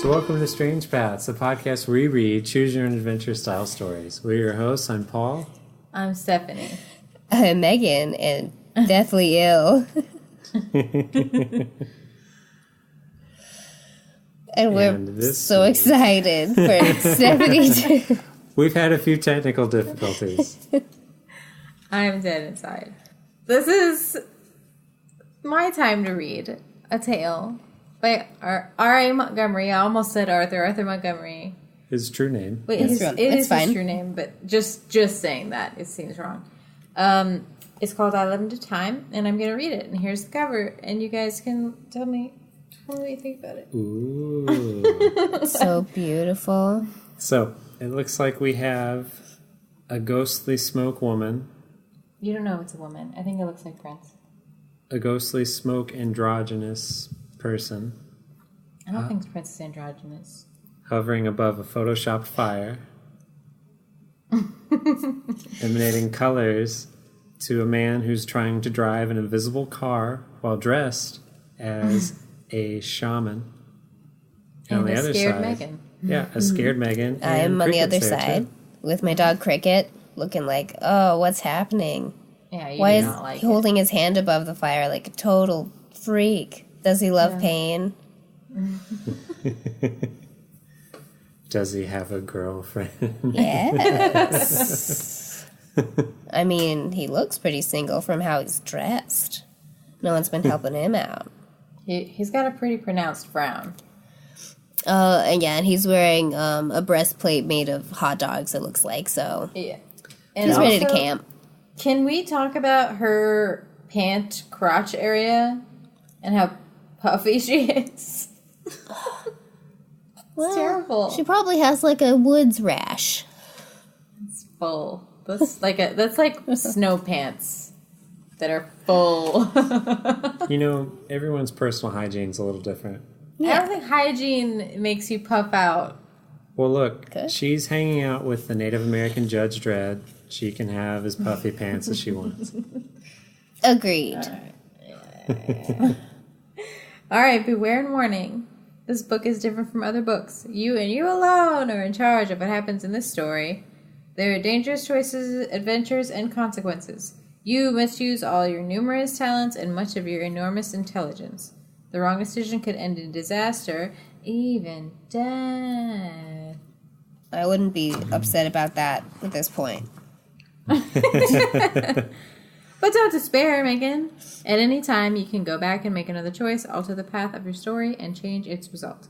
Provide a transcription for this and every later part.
welcome to Strange Paths, a podcast where we read Choose Your Own Adventure style stories. We're your hosts. I'm Paul. I'm Stephanie. I'm Megan, and deathly ill. And we're so excited for 72. We've had a few technical difficulties. I'm dead inside. This is my time to read a tale by R.A. Montgomery. I almost said Arthur Montgomery. His true name. Wait, it is his true name, but just saying that, it seems wrong. It's called I Love Him to Time, and I'm going to read it. And here's the cover, and you guys can tell me what you think about it. Ooh. So beautiful. So, it looks like we have a ghostly smoke woman. You don't know it's a woman. I think it looks like Prince. A ghostly smoke androgynous person. I don't think Prince is androgynous. Hovering above a photoshopped fire. Emanating colors to a man who's trying to drive an invisible car while dressed as a shaman. And on the other scared side, Megan. Yeah, a scared Megan. I'm on the other side with my dog Cricket, looking like, oh, what's happening? Yeah, Why is he holding his hand above the fire like a total freak? Does he love pain? Does he have a girlfriend? Yes. I mean, he looks pretty single from how he's dressed. No one's been helping him out. He's got a pretty pronounced frown. And yeah, and he's wearing a breastplate made of hot dogs, it looks like, so Yeah. And he's ready to camp. Can we talk about her pant crotch area and how puffy she is? It's terrible. She probably has like a woods rash. It's full. That's like snow pants that are full. You know, everyone's personal hygiene's a little different. Yeah. I don't think hygiene makes you puff out. Well, look, she's hanging out with the Native American Judge Dredd. She can have as puffy pants as she wants. Agreed. All right, beware and warning. This book is different from other books. You and you alone are in charge of what happens in this story. There are dangerous choices, adventures, and consequences. You must use all your numerous talents and much of your enormous intelligence. The wrong decision could end in disaster, even death. I wouldn't be upset about that at this point. But don't despair, Megan. At any time, you can go back and make another choice, alter the path of your story, and change its result.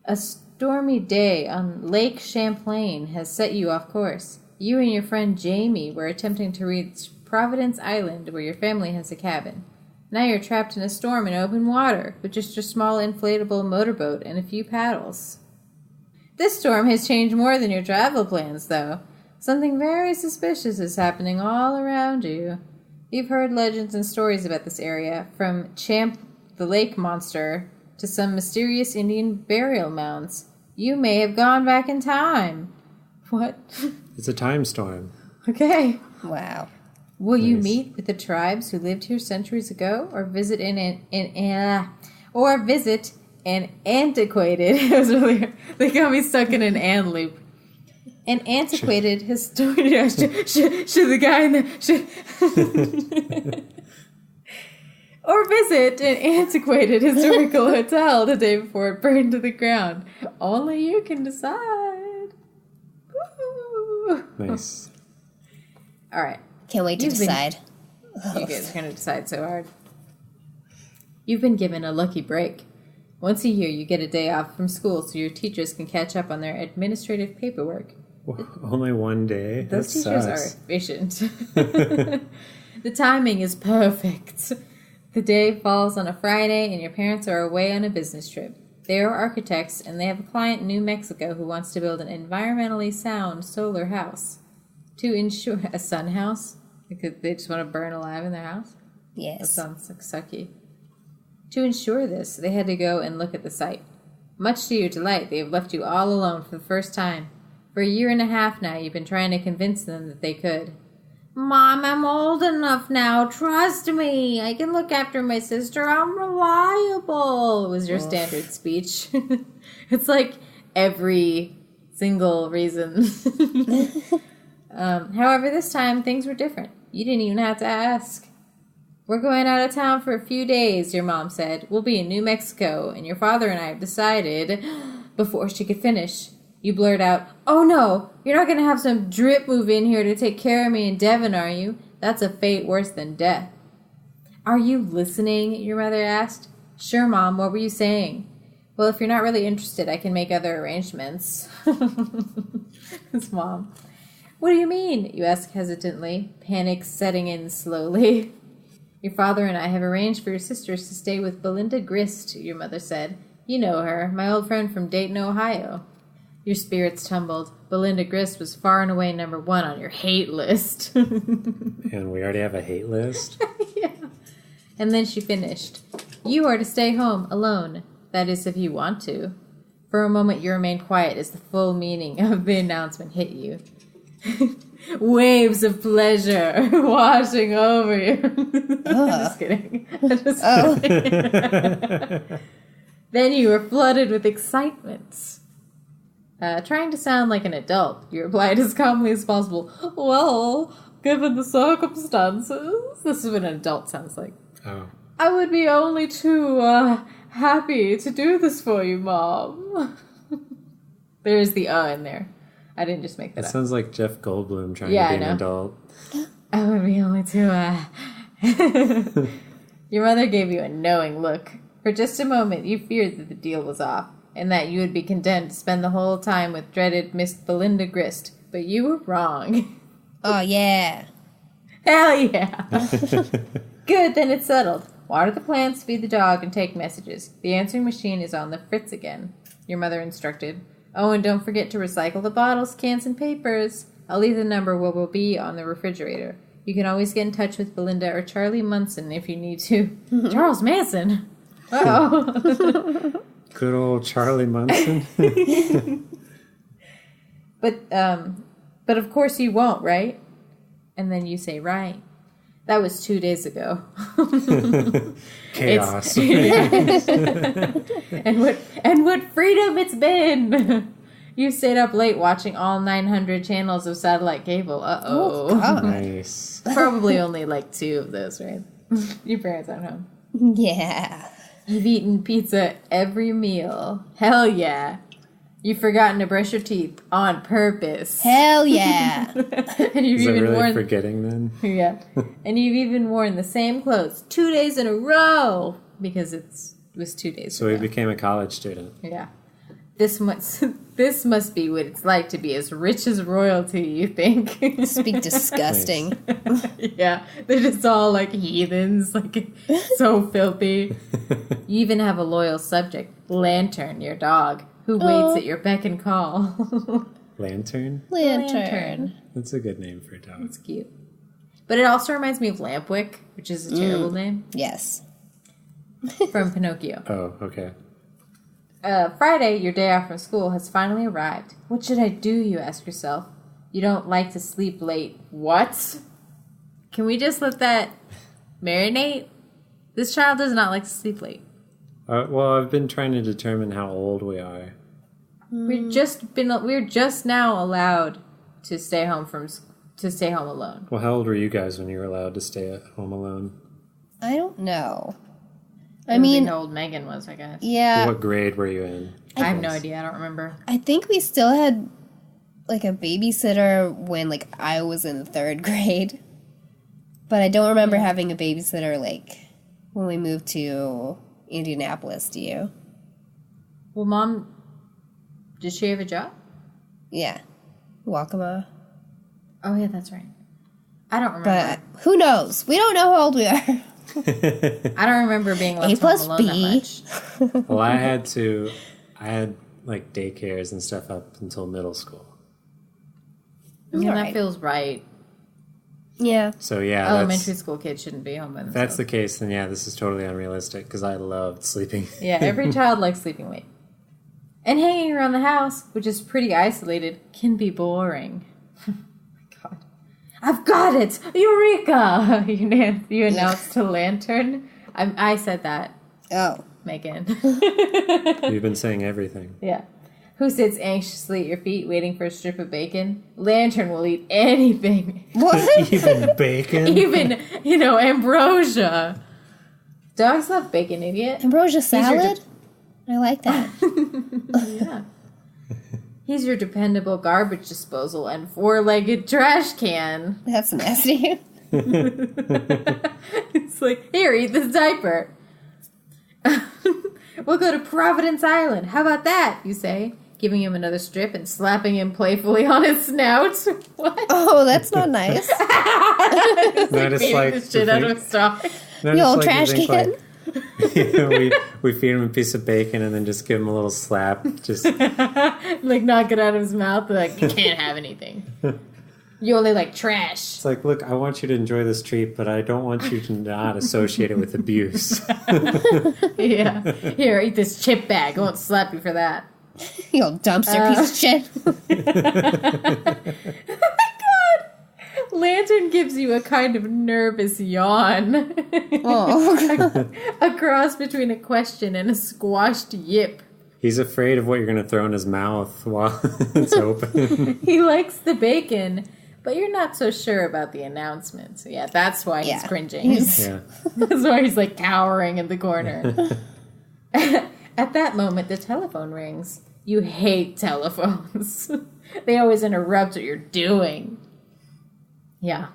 A stormy day on Lake Champlain has set you off course. You and your friend Jamie were attempting to reach Providence Island, where your family has a cabin. Now you're trapped in a storm in open water, with just a small inflatable motorboat and a few paddles. This storm has changed more than your travel plans, though. Something very suspicious is happening all around you. You've heard legends and stories about this area, from Champ the lake monster to some mysterious Indian burial mounds. You may have gone back in time. What? It's a time storm. Okay. Wow. Will you meet with the tribes who lived here centuries ago, or visit an antiquated? It was really, they got me stuck in an "and" loop. An antiquated historian. Should the guy in the or visit an antiquated historical hotel the day before it burned to the ground. Only you can decide. Woo. Nice. All right. Can't wait to decide. You guys are going to decide so hard. You've been given a lucky break. Once a year, you get a day off from school so your teachers can catch up on their administrative paperwork. Well, only one day? Those that teachers sucks. are efficient. The timing is perfect. The day falls on a Friday and your parents are away on a business trip. They are architects and they have a client in New Mexico who wants to build an environmentally sound solar house. To ensure a sun house? Because they just want to burn alive in their house? Yes. That sounds like sucky. To ensure this, they had to go and look at the site. Much to your delight, they have left you all alone for the first time. For a year and a half now, you've been trying to convince them that they could. Mom, I'm old enough now. Trust me. I can look after my sister. I'm reliable, was your standard speech. It's like every single reason. However, this time things were different. You didn't even have to ask. We're going out of town for a few days, your mom said. We'll be in New Mexico, and your father and I have decided... Before she could finish, you blurt out, "Oh no, you're not going to have some drip move in here to take care of me in Devon, are you? That's a fate worse than death." "Are you listening?" your mother asked. "Sure, Mom, what were you saying?" "Well, if you're not really interested, I can make other arrangements." His mom. "What do you mean?" you ask hesitantly, panic setting in slowly. "Your father and I have arranged for your sisters to stay with Belinda Grist," your mother said. "You know her, my old friend from Dayton, Ohio." Your spirits tumbled. Belinda Grist was far and away number 1 on your hate list. And we already have a hate list? Yeah. And then she finished. "You are to stay home alone. That is, if you want to." For a moment you remained quiet as the full meaning of the announcement hit you. Waves of pleasure washing over you. Just kidding. Then you were flooded with excitement. Trying to sound like an adult, you replied as calmly as possible, "Well, given the circumstances..." This is what an adult sounds like. Oh. "I would be only too happy to do this for you, Mom." There's the in there. I didn't just make that That up. sounds like Jeff Goldblum trying Yeah, to I be an know. adult. "I would be only too Your mother gave you a knowing look. For just a moment, you feared that the deal was off, and that you would be content to spend the whole time with dreaded Miss Belinda Grist. But you were wrong. Oh, yeah. Hell yeah. Good, then it's settled. Water the plants, feed the dog, and take messages. The answering machine is on the fritz again, your mother instructed. Oh, and don't forget to recycle the bottles, cans, and papers. I'll leave the number where we'll be on the refrigerator. You can always get in touch with Belinda or Charlie Munson if you need to. Charles Manson? Uh-oh. Good old Charlie Munson. But of course you won't, right? And then you say, right. That was 2 days ago. Chaos. And what freedom it's been! You stayed up late watching all 900 channels of satellite cable. Uh-oh. Oh, God. Nice. Probably only like 2 of those, right? Your parents aren't home. Yeah. You've eaten pizza every meal. Hell yeah. You've forgotten to brush your teeth on purpose. Hell yeah. And you've Is that even really worn forgetting then? yeah. And you've even worn the same clothes 2 days in a row because it was 2 days So ago. he became a college student. Yeah. This must be what it's like to be as rich as royalty, you think. Speak disgusting. Yeah. They're just all like heathens, like so filthy. You even have a loyal subject, Lantern, your dog, who waits at your beck and call. Lantern? Lantern. That's a good name for a dog. It's cute. But it also reminds me of Lampwick, which is a terrible name, Yes. from Pinocchio. Oh, okay. Friday, your day off from school, has finally arrived. What should I do, you ask yourself. You don't like to sleep late. What? Can we just let that marinate? This child does not like to sleep late. Well, I've been trying to determine how old we are. We're just now allowed to stay home alone. Well, how old were you guys when you were allowed to stay at home alone? I don't know. I It would be mean, how old Megan was, I guess. yeah. What grade were you in? I have no idea. I don't remember. I think we still had like a babysitter when like I was in 3rd grade. But I don't remember having a babysitter like when we moved to Indianapolis, do you? Well, Mom, did she have a job? Yeah. Wakama. Oh, yeah, that's right. I don't remember. But who knows? We don't know how old we are. I don't remember being left A plus home alone B. that much. Well, I had like daycares and stuff up until middle school. I mean, Alright. that feels right. Yeah. So yeah, Elementary school kids shouldn't be home by if that's themselves. the case, then yeah, this is totally unrealistic because I loved sleeping. Yeah, every child likes sleeping late. And hanging around the house, which is pretty isolated, can be boring. Oh my God. I've got it! Eureka! You announced to Lantern. I said that, Oh. Megan. You've been saying everything. Yeah. Who sits anxiously at your feet waiting for a strip of bacon? Lantern will eat anything. What? Even bacon? Even, ambrosia. Dogs love bacon, idiot. Ambrosia salad? I like that. Yeah. He's your dependable garbage disposal and four-legged trash can. That's nasty. It's like, here, eat this diaper. We'll go to Providence Island. How about that, you say, giving him another strip and slapping him playfully on his snout. What? Oh, that's not nice. No, just Beating like the shit out of his dog. no, The just old like trash you think, can. we feed him a piece of bacon and then just give him a little slap. Just Like, knock it out of his mouth. Like, you can't have anything. You only like trash. it's like, look, I want you to enjoy this treat, but I don't want you to not associate it with abuse. Yeah. Here, eat this chip bag. I won't slap you for that. You old dumpster piece of shit. Lantern gives you a kind of nervous yawn. Oh. A cross between a question and a squashed yip. He's afraid of what you're going to throw in his mouth while it's open. He likes the bacon, but you're not so sure about the announcement. So yeah, that's why he's Yeah. cringing. Yeah. That's why he's like cowering in the corner. At that moment, the telephone rings. You hate telephones. They always interrupt what you're doing. Yeah.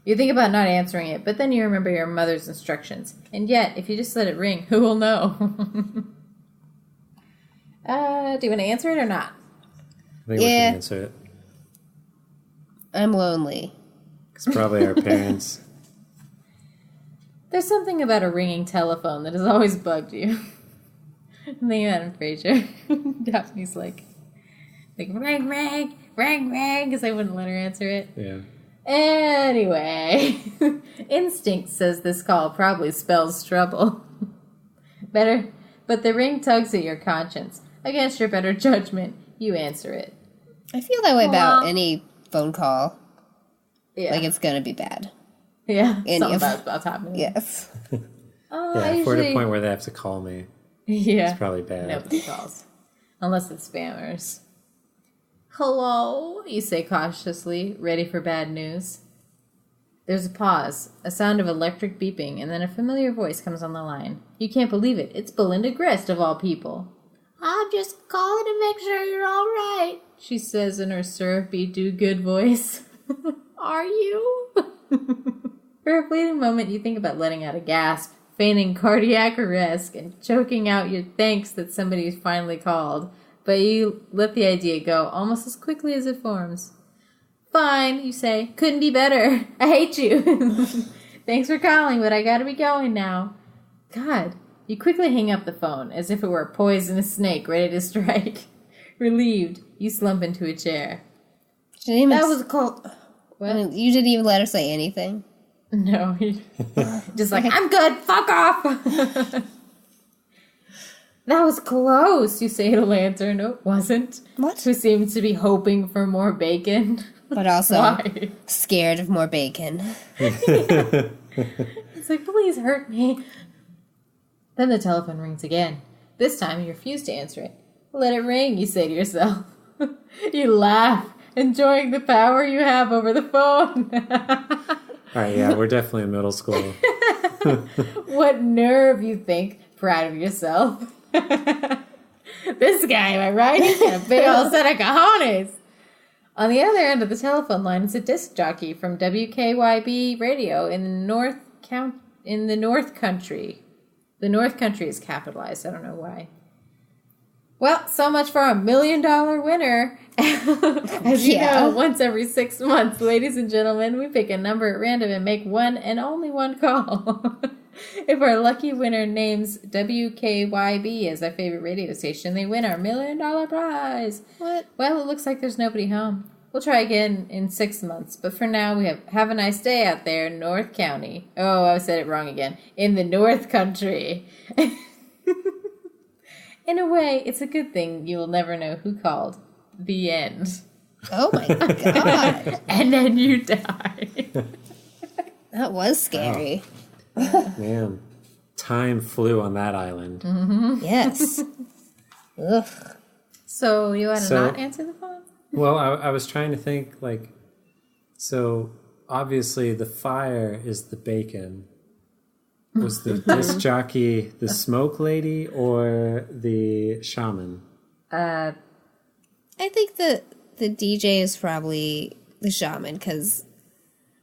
You think about not answering it, but then you remember your mother's instructions. And yet, if you just let it ring, who will know? Do you want to answer it or not? I think we Yeah. can answer it. I'm lonely. It's probably our parents. There's something about a ringing telephone that has always bugged you. I'm thinking about in Frasier. Daphne's like rang, rang, rang, rang, because I wouldn't let her answer it. Yeah. Anyway, instinct says this call probably spells trouble. Better, but the ring tugs at your conscience. Against your better judgment, you answer it. I feel that way about Aw. any phone call. Yeah, Like it's gonna be bad. yeah, any something of- about happening. Yes. Oh, Yeah, I if we're at a usually- point where they have to call me, Yeah, it's probably bad. nobody calls. Unless it's spammers. Hello, you say cautiously, ready for bad news. There's a pause, a sound of electric beeping, and then a familiar voice comes on the line. You can't believe it. It's Belinda Grest, of all people. I'm just calling to make sure you're all right, she says in her syrupy do-good voice. Are you? For a fleeting moment, you think about letting out a gasp, feigning cardiac arrest, and choking out your thanks that somebody's finally called. But you let the idea go almost as quickly as it forms. Fine, you say. Couldn't be better. I hate you. Thanks for calling, but I gotta be going now. God, you quickly hang up the phone as if it were a poisonous snake ready to strike. Relieved, you slump into a chair. She didn't even That was cold. What? I mean, you didn't even let her say anything. No, he just like, I'm good, fuck off. That was close, you say to Lantern. No, it wasn't. What? Who seems to be hoping for more bacon. But also Why? scared of more bacon. It's like, please hurt me. Then the telephone rings again. This time you refuse to answer it. Let it ring, you say to yourself. You laugh, enjoying the power you have over the phone. All right, yeah, we're definitely in middle school. What nerve, you think, proud of yourself. This guy, am I right? He's got a big old set of cojones. On the other end of the telephone line is a disc jockey from WKYB radio in the North Country. The North Country is capitalized. I don't know why. Well, so much for $1 million winner. As you know, once every 6 months, ladies and gentlemen, we pick a number at random and make one and only one call. If our lucky winner names WKYB as their favorite radio station, they win our $1 million prize. What? Well, it looks like there's nobody home. We'll try again in 6 months, but for now we have a nice day out there in North County. Oh, I said it wrong again. In the North Country. In a way, it's a good thing you will never know who called. The end. Oh my god. And then you die. That was scary. Man, time flew on that island. Yes. Ugh. So you want to So- not answer the phone? Well, I was trying to think, like, so obviously the fire is the bacon. Was the disc jockey the smoke lady or the shaman? I think the DJ is probably the shaman because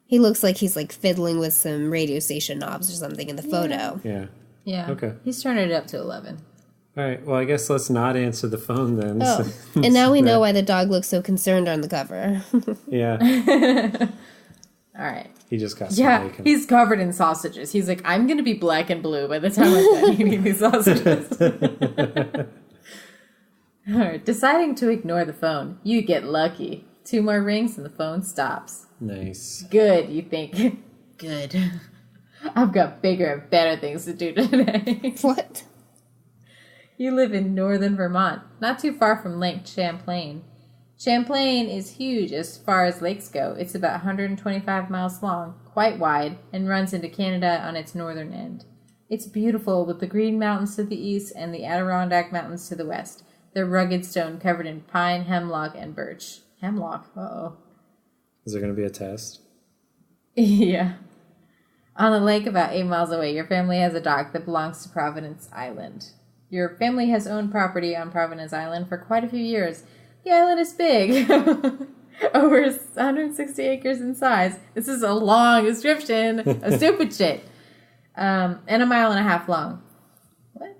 he looks like he's like fiddling with some radio station knobs or something in the photo. Yeah. Yeah. Okay. He's turned it up to 11. All right. Well, I guess let's not answer the phone then. Oh, and now we know why the dog looks so concerned on the cover. Yeah. All right. He just got some Yeah, bacon. he's covered in sausages. He's like, I'm going to be black and blue by the time I'm done eating these sausages. All right. Deciding to ignore the phone. You get lucky. 2 more rings and the phone stops. Nice. Good, you think. Good. I've got bigger and better things to do today. What? You live in northern Vermont, not too far from Lake Champlain. Champlain is huge as far as lakes go. It's about 125 miles long, quite wide, and runs into Canada on its northern end. It's beautiful with the Green Mountains to the east and the Adirondack Mountains to the west. They're rugged stone covered in pine, hemlock, and birch. Hemlock? Uh-oh. Is there going to be a test? Yeah. On a lake about 8 miles away, your family has a dock that belongs to Providence Island. Your family has owned property on Providence Island for quite a few years. The island is big. Over 160 acres in size. This is a long description of stupid shit. And 1.5 miles long. What?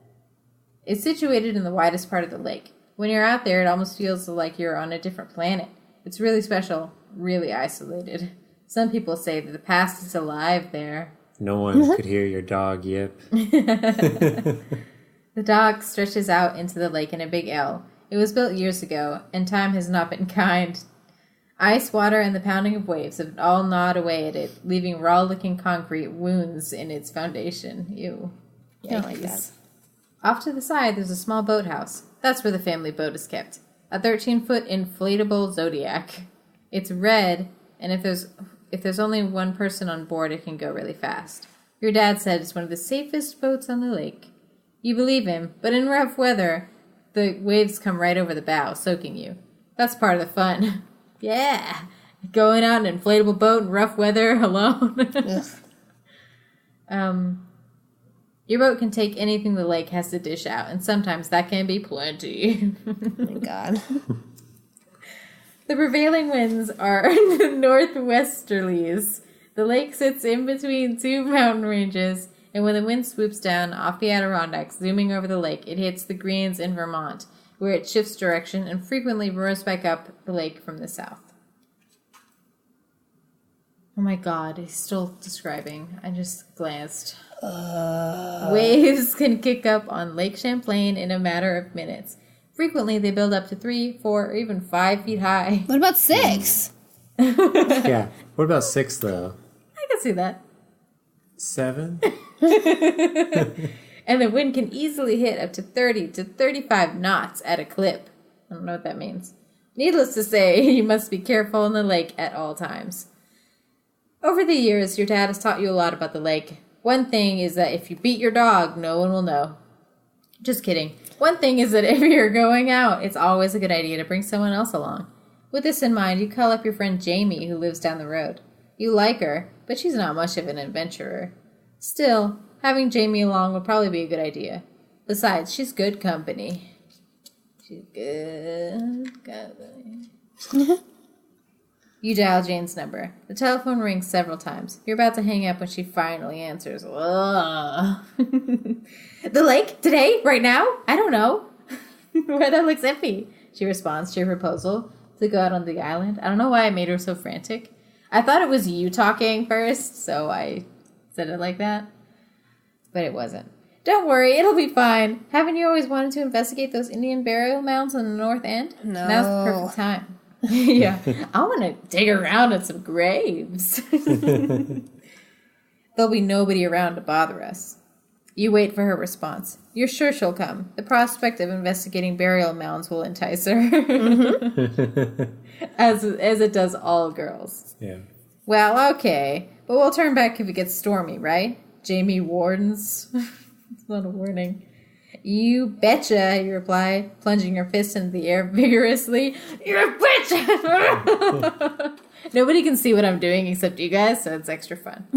It's situated in the widest part of the lake. When you're out there, it almost feels like you're on a different planet. It's really special, really isolated. Some people say that the past is alive there. No one could hear your dog yip. The dock stretches out into the lake in a big L. It was built years ago, and time has not been kind. Ice, water, and the pounding of waves have all gnawed away at it, leaving raw-looking concrete wounds in its foundation. Ew. Don't like that. Yikes. Off to the side, there's a small boathouse. That's where the family boat is kept. A 13-foot inflatable Zodiac. It's red, and if there's only one person on board, it can go really fast. Your dad said it's one of the safest boats on the lake. You believe him, but in rough weather, the waves come right over the bow, soaking you. That's part of the fun. Yeah! Going out in an inflatable boat in rough weather alone. Your boat can take anything the lake has to dish out, and sometimes that can be plenty. Oh my god. The prevailing winds are northwesterlies. The lake sits in between 2 mountain ranges, and when the wind swoops down off the Adirondacks, zooming over the lake, it hits the Greens in Vermont, where it shifts direction and frequently roars back up the lake from the south. Oh my god, he's still describing. I just glanced. Waves can kick up on Lake Champlain in a matter of minutes. Frequently, they build up to 3, 4, or even 5 feet high. What about 6? Yeah. What about 6, though? I can see that. 7? And the wind can easily hit up to 30 to 35 knots at a clip. I don't know what that means. Needless to say, you must be careful in the lake at all times. Over the years, your dad has taught you a lot about the lake. One thing is that if you beat your dog, no one will know. Just kidding. One thing is that if you're going out, it's always a good idea to bring someone else along. With this in mind, you call up your friend Jamie, who lives down the road. You like her, but she's not much of an adventurer. Still, having Jamie along would probably be a good idea. Besides, she's good company. She's good company. You dial Jane's number. The telephone rings several times. You're about to hang up when she finally answers. Ugh. The lake? Today? Right now? I don't know. Weather looks iffy. She responds to your proposal to go out on the island. I don't know why I made her so frantic. I thought it was you talking first, so I said it like that. But it wasn't. Don't worry, it'll be fine. Haven't you always wanted to investigate those Indian burial mounds on the north end? No. Now's the perfect time. Yeah, I want to dig around at some graves. There'll be nobody around to bother us. You wait for her response. You're sure she'll come. The prospect of investigating burial mounds will entice her. as it does all girls. Yeah. Well, okay. But we'll turn back if it gets stormy, right? Jamie warns. It's not a warning. You betcha, you reply, plunging your fist into the air vigorously. You betcha! Nobody can see what I'm doing except you guys, so it's extra fun.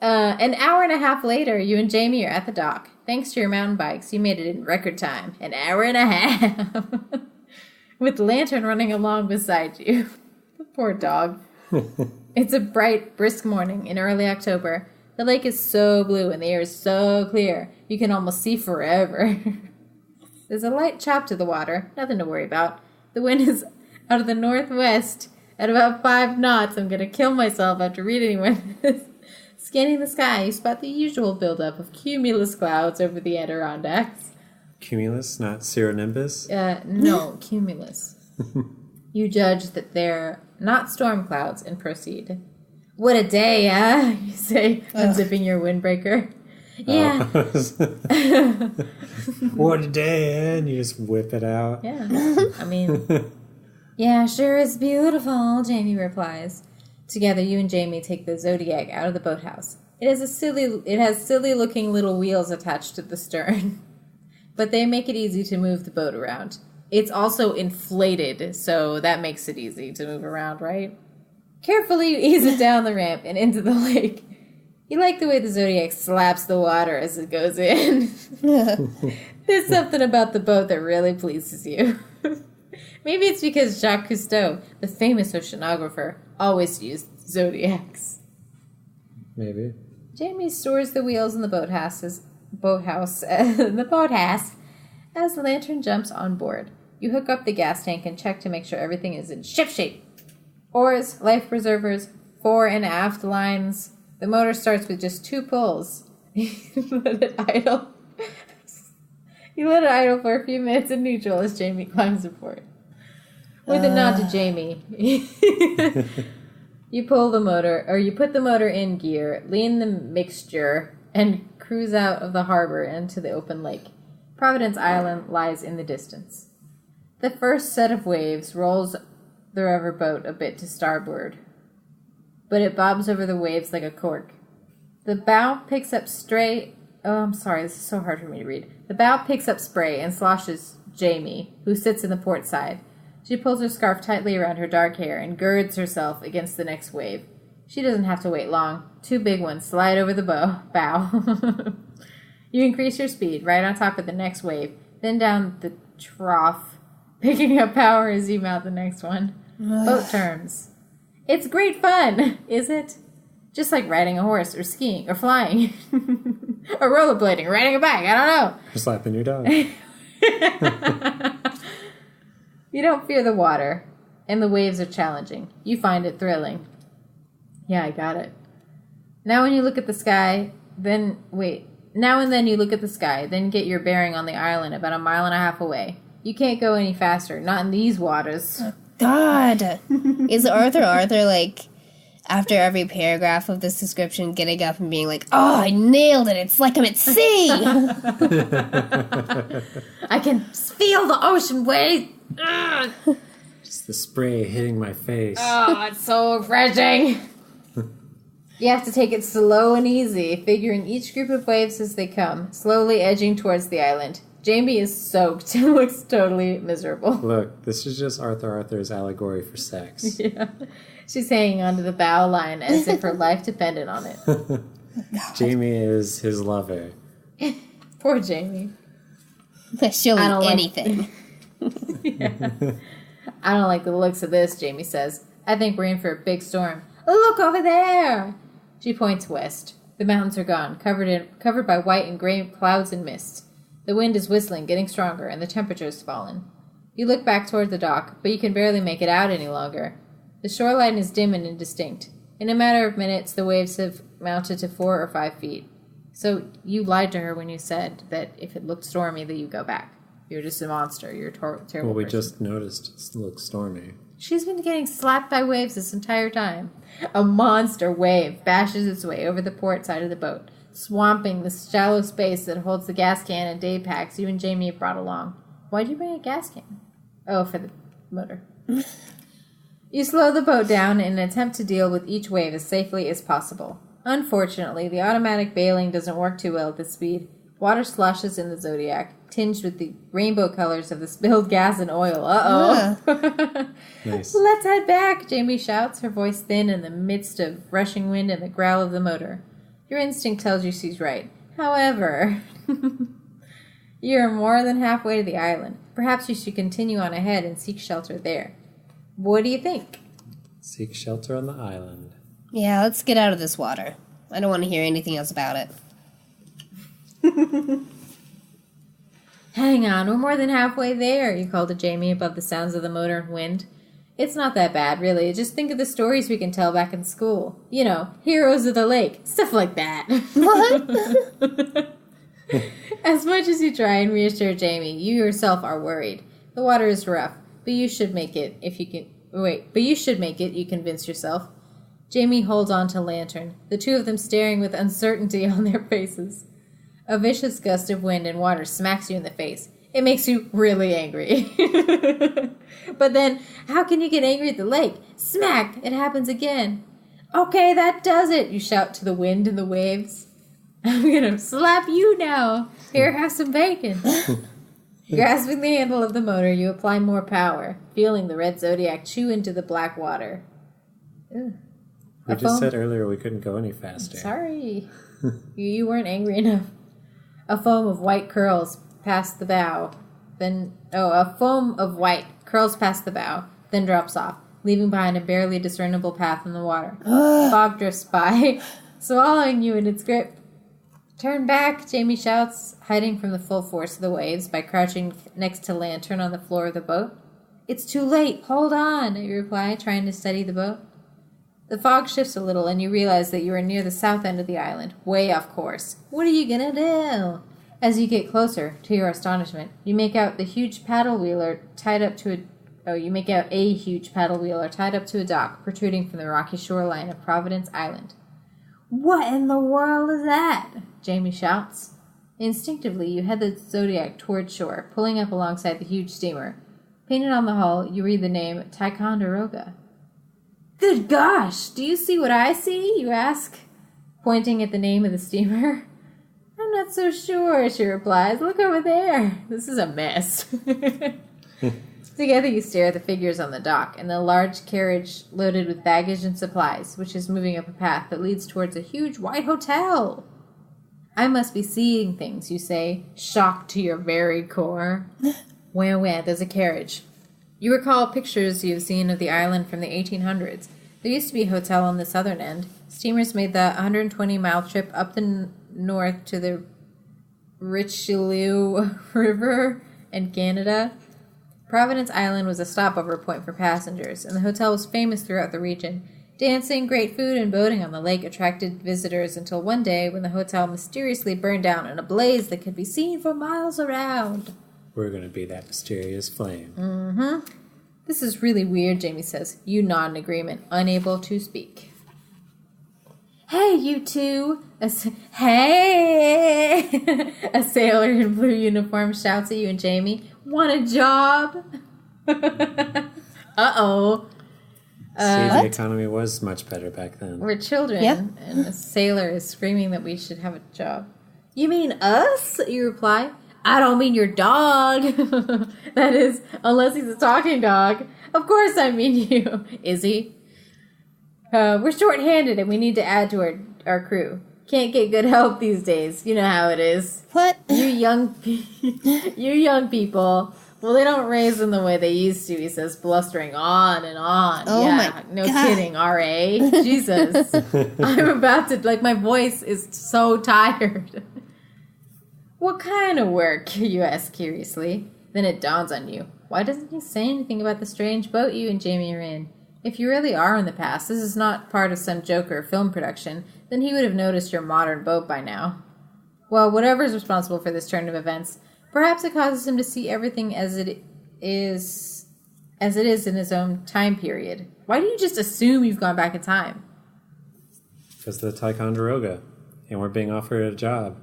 An hour and a half later, you and Jamie are at the dock. Thanks to your mountain bikes, you made it in record time. An hour and a half. With the lantern running along beside you. The poor dog. It's a bright, brisk morning in early October. The lake is so blue and the air is so clear. You can almost see forever. There's a light chop to the water. Nothing to worry about. The wind is out of the northwest at about 5 knots. I'm going to kill myself after reading this. Scanning the sky, you spot the usual buildup of cumulus clouds over the Adirondacks. Cumulus, not cirronimbus? No, cumulus. You judge that they're not storm clouds and proceed. What a day, huh? You say, unzipping your windbreaker. Yeah. What a day, and you just whip it out. Yeah. I mean, yeah, sure is beautiful, Jamie replies. Together, you and Jamie take the Zodiac out of the boathouse. It has silly-looking little wheels attached to the stern, but they make it easy to move the boat around. It's also inflated, so that makes it easy to move around, right? Carefully, you ease it down the ramp and into the lake. You like the way the Zodiac slaps the water as it goes in. There's something about the boat that really pleases you. Maybe it's because Jacques Cousteau, the famous oceanographer, always used Zodiacs. Maybe. Jamie stores the wheels in the boathouse as the lantern jumps on board. You hook up the gas tank and check to make sure everything is in shipshape. Oars, life preservers, fore and aft lines. The motor starts with just 2 pulls. You let it idle. You let it idle for a few minutes in neutral as Jamie climbs aboard. With a nod to Jamie, you put the motor in gear, lean the mixture, and cruise out of the harbor into the open lake. Providence Island lies in the distance. The first set of waves rolls the rubber boat a bit to starboard, but it bobs over the waves like a cork. The bow picks up spray. Oh, I'm sorry, this is so hard for me to read. The bow picks up spray and sloshes Jamie, who sits in the port side. She pulls her scarf tightly around her dark hair and girds herself against the next wave. She doesn't have to wait long. 2 big ones slide over the bow. You increase your speed right on top of the next wave, then down the trough, picking up power as you mount the next one. Boat turns. It's great fun, is it? Just like riding a horse or skiing or flying. Or rollerblading or riding a bike, I don't know. Or slapping your dog. You don't fear the water, and the waves are challenging. You find it thrilling. Yeah, I got it. Now and then you look at the sky, then get your bearing on the island about 1.5 miles away. You can't go any faster, not in these waters. God! Is Arthur like, after every paragraph of this description, getting up and being like, oh, I nailed it, it's like I'm at sea! I can feel the ocean waves! Just the spray hitting my face. Oh, it's so refreshing! You have to take it slow and easy, figuring each group of waves as they come, slowly edging towards the island. Jamie is soaked and looks totally miserable. Look, this is just Arthur's allegory for sex. Yeah. She's hanging onto the bow line as if her life depended on it. Jamie is his lover. Poor Jamie. She'll eat anything. Yeah. I don't like the looks of this, Jamie says. I think we're in for a big storm. Look over there! She points west. The mountains are gone, covered by white and gray clouds and mist. The wind is whistling, getting stronger, and the temperature has fallen. You look back toward the dock, but you can barely make it out any longer. The shoreline is dim and indistinct. In a matter of minutes, the waves have mounted to 4 or 5 feet. So you lied to her when you said that if it looked stormy, that you go back. You're just a monster. You're a terrible Well, we person. just noticed it looks stormy. She's been getting slapped by waves this entire time. A monster wave bashes its way over the port side of the boat, swamping the shallow space that holds the gas can and day packs you and Jamie have brought along. Why'd you bring a gas can? Oh, for the motor. You slow the boat down in an attempt to deal with each wave as safely as possible. Unfortunately, the automatic bailing doesn't work too well at this speed. Water sloshes in the Zodiac, tinged with the rainbow colors of the spilled gas and oil. Uh-oh. Nice. Let's head back, Jamie shouts, her voice thin in the midst of rushing wind and the growl of the motor. Your instinct tells you she's right. However, you're more than halfway to the island. Perhaps you should continue on ahead and seek shelter there. What do you think? Seek shelter on the island. Yeah, let's get out of this water. I don't want to hear anything else about it. Hang on, we're more than halfway there, you called to Jamie above the sounds of the motor and wind. It's not that bad, really. Just think of the stories we can tell back in school. You know, heroes of the lake, stuff like that. What? As much as you try and reassure Jamie, you yourself are worried. The water is rough, but you should make it if you can... Wait, but you should make it, you convince yourself. Jamie holds on to Lantern, the two of them staring with uncertainty on their faces. A vicious gust of wind and water smacks you in the face. It makes you really angry. But then, how can you get angry at the lake? Smack! It happens again. Okay, that does it, you shout to the wind and the waves. I'm gonna slap you now. Here, have some bacon. Grasping the handle of the motor, you apply more power, feeling the red Zodiac chew into the black water. Ugh. We just said earlier we couldn't go any faster. Sorry. You weren't angry enough. A foam of white curls past the bow. A foam of white curls past the bow, then drops off, leaving behind a barely discernible path in the water. Fog drifts by, swallowing you in its grip. Turn back, Jamie shouts, hiding from the full force of the waves by crouching next to Lantern on the floor of the boat. It's too late. Hold on, you reply, trying to steady the boat. The fog shifts a little, and you realize that you are near the south end of the island, way off course. What are you gonna do? As you get closer, to your astonishment, you make out a huge paddle wheeler tied up to a dock protruding from the rocky shoreline of Providence Island. What in the world is that? Jamie shouts. Instinctively, you head the Zodiac toward shore, pulling up alongside the huge steamer. Painted on the hull, you read the name Ticonderoga. Good gosh, do you see what I see? You ask, pointing at the name of the steamer. I'm not so sure, she replies. Look over there. This is a mess. Together you stare at the figures on the dock and the large carriage loaded with baggage and supplies, which is moving up a path that leads towards a huge white hotel. I must be seeing things, you say, shocked to your very core. Where, there's a carriage. You recall pictures you've seen of the island from the 1800s. There used to be a hotel on the southern end. Steamers made the 120-mile trip up the north to the Richelieu River and Canada. Providence Island was a stopover point for passengers, and the hotel was famous throughout the region. Dancing, great food, and boating on the lake attracted visitors until one day when the hotel mysteriously burned down in a blaze that could be seen for miles around. We're going to be that mysterious flame. Mm-hmm. This is really weird, Jamie says. You nod in agreement, unable to speak. Hey, you two! Hey! A sailor in blue uniform shouts at you and Jamie. Want a job? Uh-oh. The economy was much better back then. We're children, Yeah. and a sailor is screaming that we should have a job. You mean us? You reply. I don't mean your dog. That is, unless he's a talking dog. Of course I mean you. Is he? We're short-handed and we need to add to our crew. Can't get good help these days. You know how it is. What? You young people. Well, they don't raise them the way they used to, he says, blustering on and on. Oh yeah, my no God. kidding, R.A. Jesus. I'm about to, my voice is so tired. What kind of work, you ask curiously. Then it dawns on you. Why doesn't he say anything about the strange boat you and Jamie are in? If you really are in the past, this is not part of some joke or film production, then he would have noticed your modern boat by now. Well, whatever is responsible for this turn of events, perhaps it causes him to see everything as it is in his own time period. Why do you just assume you've gone back in time? Because the Ticonderoga. and we're being offered a job.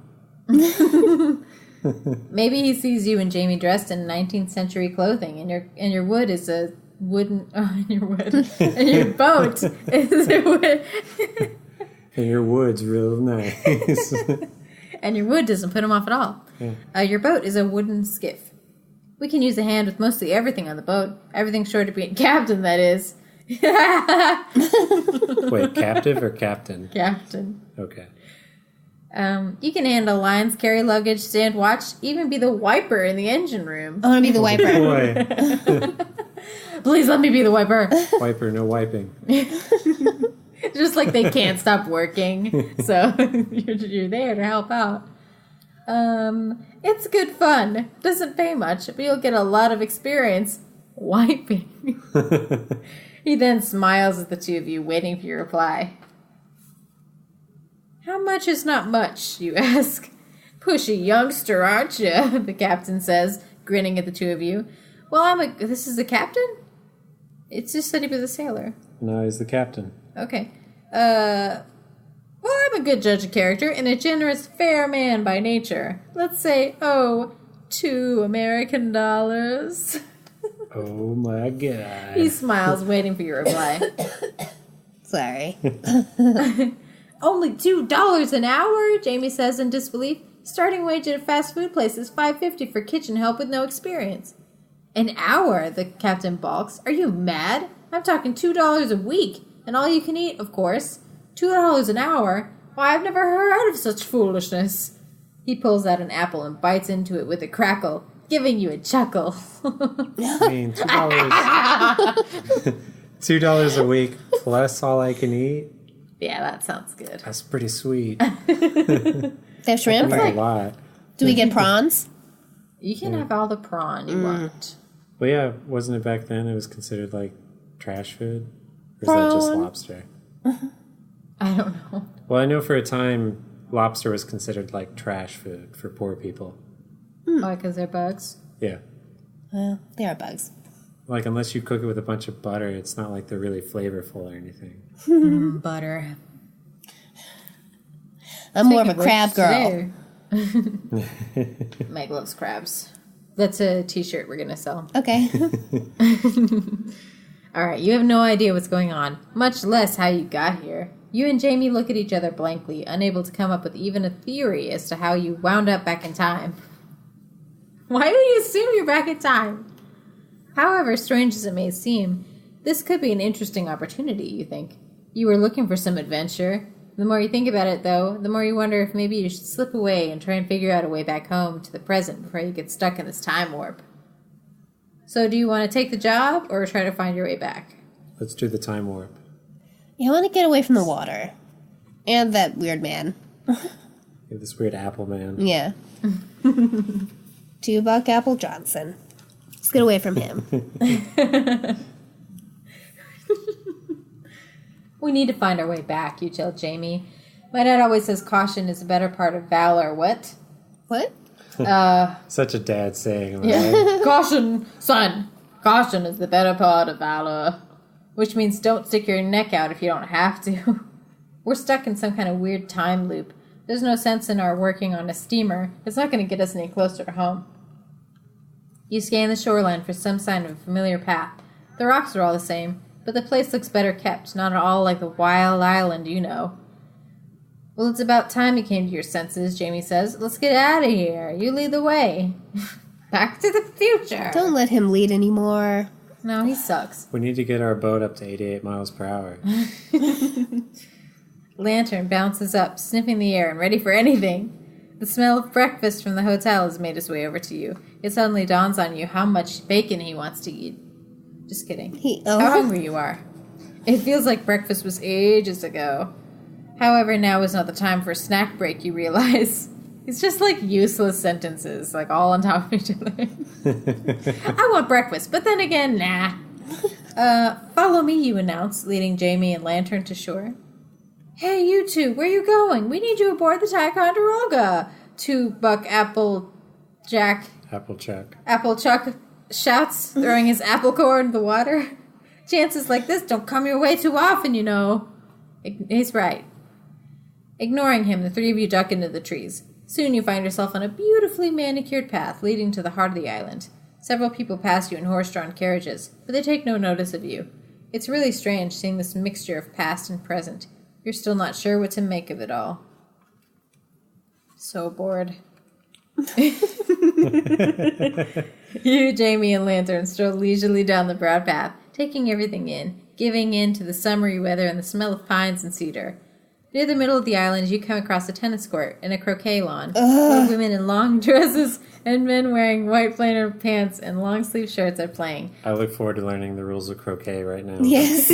Maybe he sees you and Jamie dressed in 19th century clothing, and your wood is a wooden. And your boat is a wood. And your wood's real nice. And your wood doesn't put him off at all. Yeah. Your boat is a wooden skiff. We can use a hand with mostly everything on the boat. Everything short of being captain, that is. Wait, captive or captain? Captain. Okay. You can handle lines, carry luggage, stand watch, even be the wiper in the engine room. I want to be the wiper. Boy, Please let me be the wiper. wiper, no wiping. Just like they can't stop working, so you're there to help out. It's good fun. Doesn't pay much, but you'll get a lot of experience wiping. He then smiles at the two of you, waiting for your reply. How much is not much, you ask. Pushy youngster, aren't you? The captain says, grinning at the two of you. Well, this is the captain? It's just that he was a sailor. No, he's the captain. Okay. Well, I'm a good judge of character and a generous, fair man by nature. Let's say, $2 American. Oh my god. He smiles, waiting for your reply. Sorry. Only $2 an hour, Jamie says in disbelief. Starting wage at a fast food place is $5.50 for kitchen help with no experience. An hour, the captain balks. Are you mad? I'm talking $2 a week, and all you can eat, of course. $2 an hour? Why, I've never heard of such foolishness. He pulls out an apple and bites into it with a crackle, giving you a chuckle. I mean, $2 a week plus all I can eat. Yeah, that sounds good. That's pretty sweet. They have shrimp? That's a lot. Do we get prawns? You can have all the prawn you want. Well, yeah, wasn't it back then? It was considered like trash food, or is that just Prawn. lobster? I don't know. Well, I know for a time lobster was considered like trash food for poor people. Why, because they're bugs? Yeah, Well, they are bugs. like unless you cook it with a bunch of butter, it's not like they're really flavorful or anything. Butter. I'm more of a Speaking crab which, girl. today- Meg loves crabs. That's a t-shirt we're going to sell. Okay. All right, you have no idea what's going on, much less how you got here. You and Jamie look at each other blankly, unable to come up with even a theory as to how you wound up back in time. Why do you assume you're back in time? However strange as it may seem, this could be an interesting opportunity, you think. You were looking for some adventure. The more you think about it, though, the more you wonder if maybe you should slip away and try and figure out a way back home to the present before you get stuck in this time warp. So do you want to take the job or try to find your way back? Let's do the time warp. You want to get away from the water. And that weird man. Yeah, this weird apple man. Yeah. $2 Apple Johnson. Let's get away from him. We need to find our way back, you tell Jamie. My dad always says caution is a better part of valor. What? What? Such a dad saying, am I right? Yeah. Caution, son. Caution is the better part of valor. Which means don't stick your neck out if you don't have to. We're stuck in some kind of weird time loop. There's no sense in our working on a steamer. It's not going to get us any closer to home. You scan the shoreline for some sign of a familiar path. The rocks are all the same, but the place looks better kept, not at all like the wild island you know. Well, it's about time you came to your senses, Jamie says. Let's get out of here. You lead the way. Back to the future. Don't let him lead anymore. No, he sucks. We need to get our boat up to 88 miles per hour. Lantern bounces up, sniffing the air and ready for anything. The smell of breakfast from the hotel has made its way over to you. It suddenly dawns on you how much bacon he wants to eat. Just kidding. How hungry you are. It feels like breakfast was ages ago. However, now is not the time for a snack break, you realize. It's just like useless sentences, like all on top of each other. I want breakfast, but then again, nah. Follow me, you announce, leading Jamie and Lantern to shore. Hey, you two, where you going? We need you aboard the Ticonderoga. $2 Applechuck shouts, throwing his apple core into the water. Chances like this don't come your way too often, you know. He's right. Ignoring him, the three of you duck into the trees. Soon you find yourself on a beautifully manicured path leading to the heart of the island. Several people pass you in horse-drawn carriages, but they take no notice of you. It's really strange seeing this mixture of past and present. You're still not sure what to make of it all. So bored. You, Jamie, and Lantern stroll leisurely down the broad path, taking everything in, giving in to the summery weather and the smell of pines and cedar. Near the middle of the island, you come across a tennis court and a croquet lawn, full of women in long dresses and men wearing white flannel pants and long-sleeve shirts are playing. I look forward to learning the rules of croquet right now. Yes.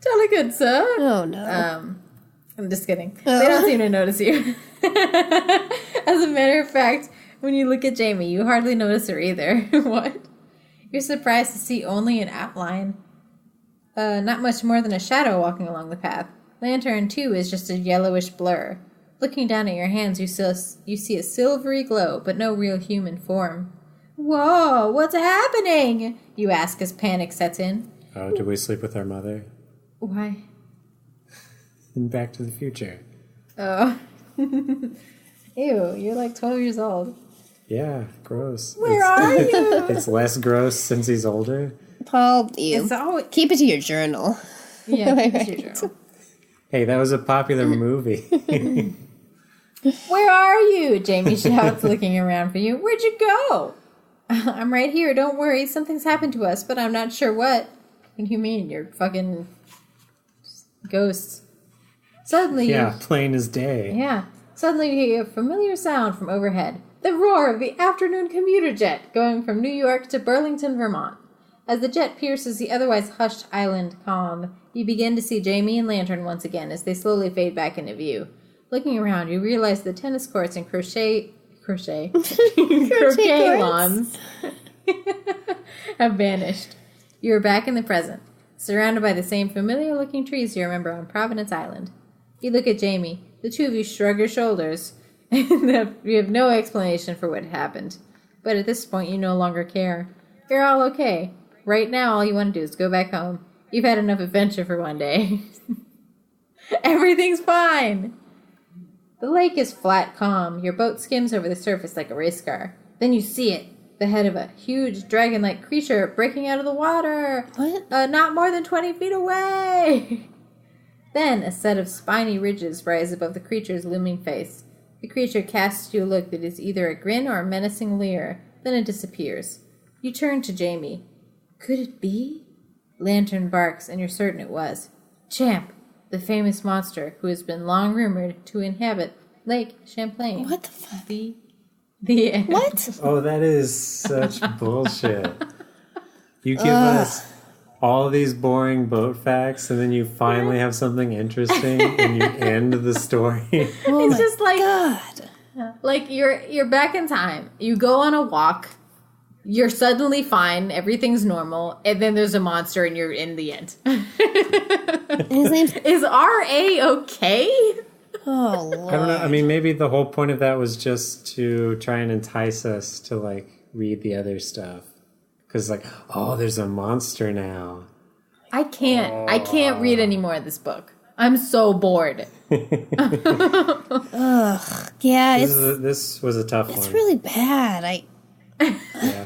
Jolly good, sir. Oh, no. I'm just kidding. They don't seem to notice you. As a matter of fact, when you look at Jamie, you hardly notice her either. What? You're surprised to see only an outline. Not much more than a shadow walking along the path. Lantern, too, is just a yellowish blur. Looking down at your hands, you see a silvery glow, but no real human form. Whoa, what's happening? You ask as panic sets in. Oh, did we sleep with our mother? Why? In Back to the Future. Oh. Ew, you're like 12 years old. Yeah, gross. Where are you? It's less gross since he's older. Paul, you. It's always... Keep it to your journal. Yeah, Right. it's your journal. Hey, that was a popular movie. Where are you? Jamie shouts, looking around for you. Where'd you go? I'm right here. Don't worry. Something's happened to us, but I'm not sure what. What do you mean? You're fucking ghosts. Suddenly, Yeah, plain as day. Suddenly you hear a familiar sound from overhead. The roar of the afternoon commuter jet going from New York to Burlington, Vermont. As the jet pierces the otherwise hushed island calm, you begin to see Jamie and Lantern once again as they slowly fade back into view. Looking around, you realize the tennis courts and croquet lawns have vanished. You are back in the present, surrounded by the same familiar-looking trees you remember on Providence Island. You look at Jamie. The two of you shrug your shoulders, and you have no explanation for what happened. But at this point, you no longer care. You're all okay. Right now, all you want to do is go back home. You've had enough adventure for one day. Everything's fine. The lake is flat calm. Your boat skims over the surface like a race car. Then you see it. The head of a huge dragon-like creature breaking out of the water. What? Not more than 20 feet away. Then a set of spiny ridges rise above the creature's looming face. The creature casts you a look that is either a grin or a menacing leer. Then it disappears. You turn to Jamie. Could it be? Lantern barks, and you're certain it was. Champ, the famous monster who has been long rumored to inhabit Lake Champlain. What the fuck? The end. What? Oh, that is such bullshit. You give us all these boring boat facts, and then you finally have something interesting, and you end the story. Oh It's my just like God. like you're back in time. You go on a walk. You're suddenly fine. Everything's normal, and then there's a monster, and you're in the end. And his name's... Is R.A. okay? Oh, Lord. I don't know. I mean, maybe the whole point of that was just to try and entice us to, like, read the other stuff. Because, like, oh, there's a monster now. I can't read any more of this book. I'm so bored. Ugh. Yeah, This was a tough it's one. really bad. Yeah.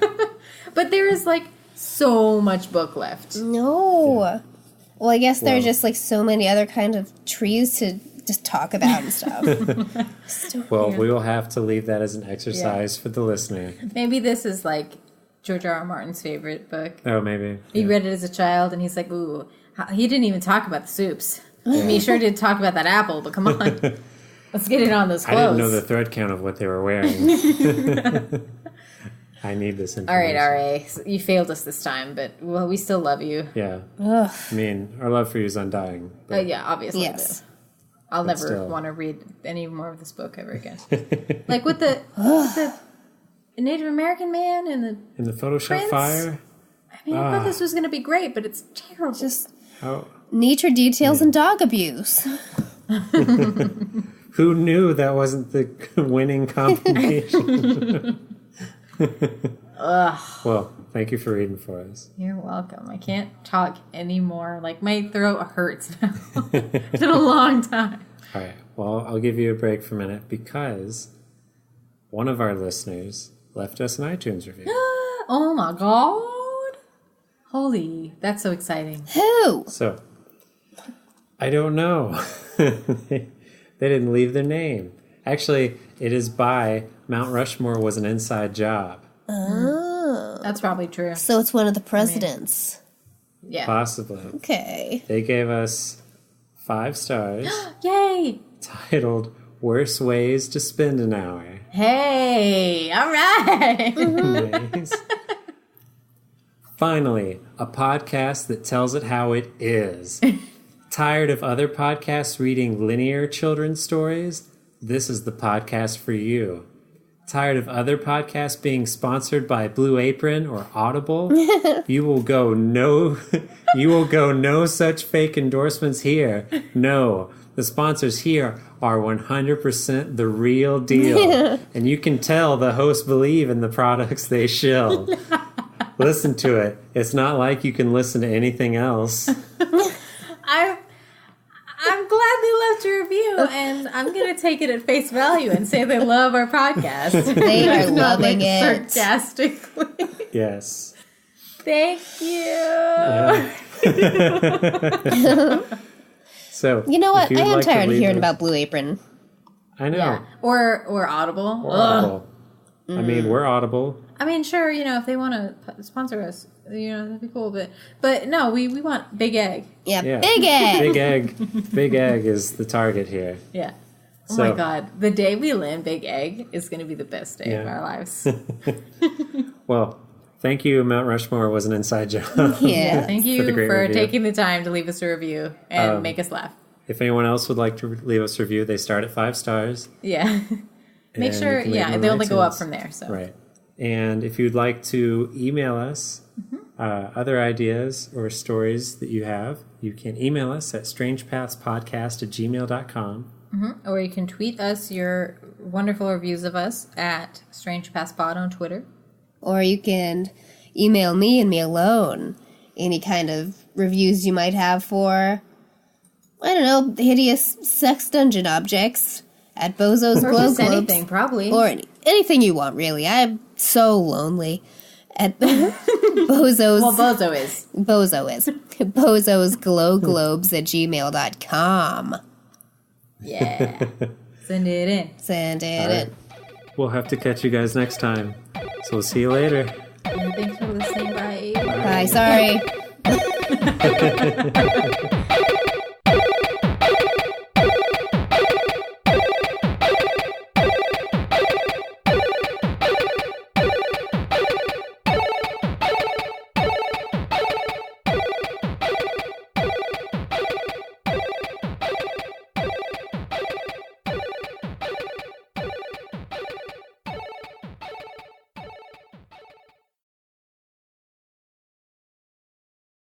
But there is like so much book left. No. Well, I guess there are Well- just like so many other kinds of trees to just talk about and stuff. Well, we will have to leave that as an exercise for the listener. Maybe this is like George R. R. Martin's favorite book. Oh, maybe. He read it as a child, and he's like, "Ooh, he didn't even talk about the soups. I mean, he sure did talk about that apple, but come on, let's get it on those I clothes." didn't know the thread count of what they were wearing. I need this All information. right, R.A., you failed us this time, but well, we still love you. Yeah. Ugh. I mean, our love for you is undying. But Yeah, obviously. Yes. I do. I'll never still. want to read any more of this book ever again. Like with the Native American man and the. in the Photoshop Prince? fire, I mean, I thought this was going to be great, but it's terrible. Just how, nature details and dog abuse. who knew that wasn't the winning combination? Well, thank you for reading for us. You're welcome. I can't talk anymore. Like, my throat hurts now. It's been a long time. All right. Well, I'll give you a break for a minute because one of our listeners left us an iTunes review. Oh my god. Holy, that's so exciting. Who? So, I don't know. They didn't leave their name. Actually, it is by Mount Rushmore was an inside job. Oh. That's probably true. So it's one of the presidents. Yeah. Possibly. Okay. They gave us 5 stars Yay! titled Worst Ways to Spend an Hour. Hey! All right! Nice. Finally, a podcast that tells it how it is. Tired of other podcasts reading linear children's stories? This is the podcast for you. Tired of other podcasts being sponsored by Blue Apron or Audible? You will go no such fake endorsements here. No, the sponsors here are 100% the real deal. And you can tell the hosts believe in the products they shill. Listen to it. It's not like you can listen to anything else. I'm glad they left a review, and I'm going to take it at face value and say they love our podcast. They are Not, loving like, it. sarcastically. Yes. Thank you. So You know what? if you I would am like to tired of leave hearing us- about Blue Apron. I know. Yeah. Or Audible. Or Ugh. Audible. I mean, we're Audible. I mean, sure, if they want to sponsor us, that'd be cool. But no, we want Big Egg. Yeah, Yeah. Big Egg. Big Egg. Big Egg is the target here. Yeah. Oh So- my God. The day we land Big Egg is going to be the best day of Yeah. our lives. Well, thank you. Mount Rushmore was an inside job. Yeah. Thank For you the great for review. taking the time to leave us a review and make us laugh. If anyone else would like to leave us a review, they start at 5 stars. Yeah. Make And sure, you can leave them they on only go up iTunes. from there. So Right. And if you'd like to email us other ideas or stories that you have, you can email us at strangepathspodcast@gmail.com. Or you can tweet us your wonderful reviews of us at StrangePathPod on Twitter. Or you can email me and me alone any kind of reviews you might have for, I don't know, hideous sex dungeon objects at Bozo's Or Glow just Globes. anything, probably. Or anything you want, really. I'm so lonely. At Bozo's... well, Bozo is. Bozo is. Bozo's Glow Globes at gmail.com. Yeah. Send it in. Send it All right. in. We'll have to catch you guys next time. So we'll see you later. And thanks for listening. Bye. Bye, sorry.